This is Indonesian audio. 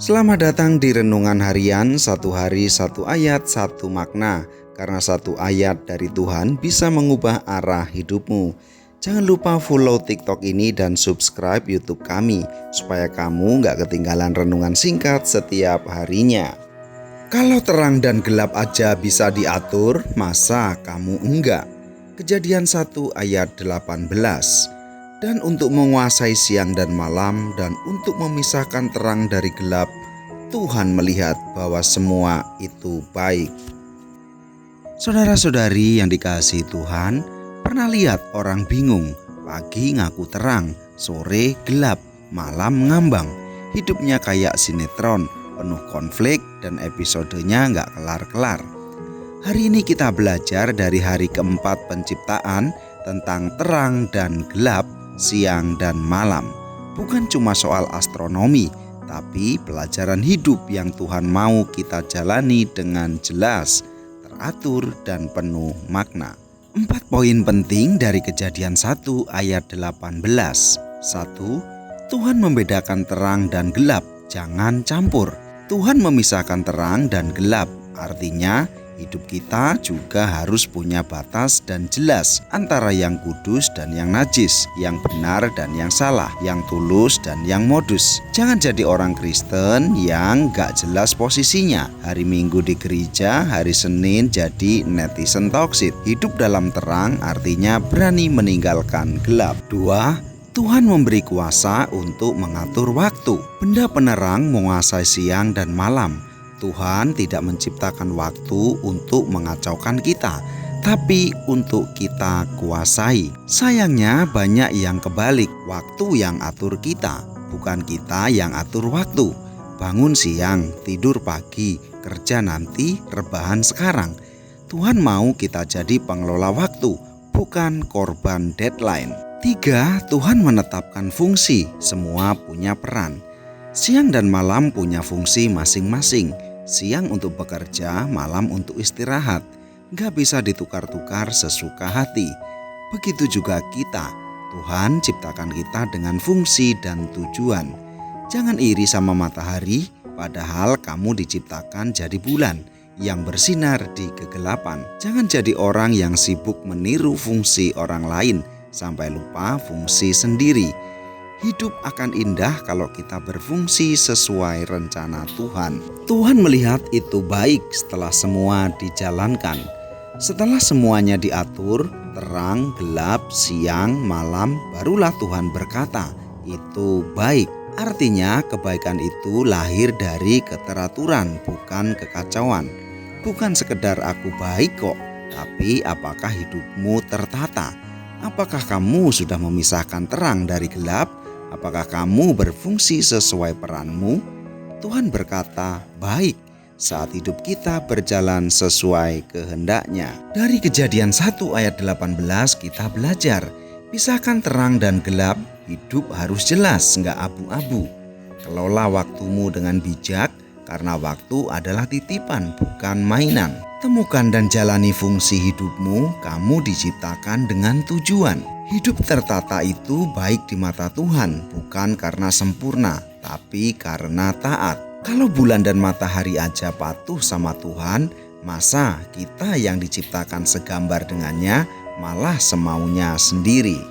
Selamat datang di Renungan Harian, satu hari satu ayat satu makna. Karena satu ayat dari Tuhan bisa mengubah arah hidupmu. Jangan lupa follow TikTok ini dan subscribe YouTube kami, supaya kamu gak ketinggalan renungan singkat setiap harinya. Kalau terang dan gelap aja bisa diatur, masa kamu enggak? Kejadian 1 ayat 18. Dan untuk menguasai siang dan malam dan untuk memisahkan terang dari gelap, Tuhan melihat bahwa semua itu baik. Saudara-saudari yang dikasihi Tuhan, pernah lihat orang bingung, pagi ngaku terang, sore gelap, malam ngambang. Hidupnya kayak sinetron, penuh konflik dan episodenya gak kelar-kelar. Hari ini kita belajar dari hari keempat penciptaan tentang terang dan gelap, siang dan malam. Bukan cuma soal astronomi, tapi pelajaran hidup yang Tuhan mau kita jalani dengan jelas, teratur dan penuh makna. 4 poin penting dari Kejadian 1 ayat 18. 1. Tuhan membedakan terang dan gelap, jangan campur. Tuhan memisahkan terang dan gelap, artinya hidup kita juga harus punya batas dan jelas antara yang kudus dan yang najis, yang benar dan yang salah, yang tulus dan yang modus. Jangan jadi orang Kristen yang gak jelas posisinya. Hari Minggu di gereja, hari Senin jadi netizen toksik. Hidup dalam terang artinya berani meninggalkan gelap. 2. Tuhan memberi kuasa untuk mengatur waktu. Benda penerang menguasai siang dan malam. Tuhan tidak menciptakan waktu untuk mengacaukan kita, tapi untuk kita kuasai. Sayangnya banyak yang kebalik, waktu yang atur kita, bukan kita yang atur waktu. Bangun siang, tidur pagi, kerja nanti, rebahan sekarang. Tuhan mau kita jadi pengelola waktu, bukan korban deadline. 3. Tuhan menetapkan fungsi, semua punya peran. Siang dan malam punya fungsi masing-masing. Siang untuk bekerja, malam untuk istirahat. Gak bisa ditukar-tukar sesuka hati. Begitu juga kita. Tuhan ciptakan kita dengan fungsi dan tujuan. Jangan iri sama matahari, padahal kamu diciptakan jadi bulan yang bersinar di kegelapan. Jangan jadi orang yang sibuk meniru fungsi orang lain sampai lupa fungsi sendiri. Hidup akan indah kalau kita berfungsi sesuai rencana Tuhan. Tuhan melihat itu baik setelah semua dijalankan. Setelah semuanya diatur, terang, gelap, siang, malam, barulah Tuhan berkata, itu baik. Artinya kebaikan itu lahir dari keteraturan, bukan kekacauan. Bukan sekedar aku baik kok, tapi apakah hidupmu tertata? Apakah kamu sudah memisahkan terang dari gelap? Apakah kamu berfungsi sesuai peranmu? Tuhan berkata, baik, saat hidup kita berjalan sesuai kehendaknya. Dari Kejadian 1 ayat 18 kita belajar, pisahkan terang dan gelap, hidup harus jelas, gak abu-abu. Kelola waktumu dengan bijak, karena waktu adalah titipan, bukan mainan. Temukan dan jalani fungsi hidupmu, kamu diciptakan dengan tujuan. Hidup tertata itu baik di mata Tuhan, bukan karena sempurna, tapi karena taat. Kalau bulan dan matahari aja patuh sama Tuhan, masa kita yang diciptakan segambar dengannya malah semaunya sendiri?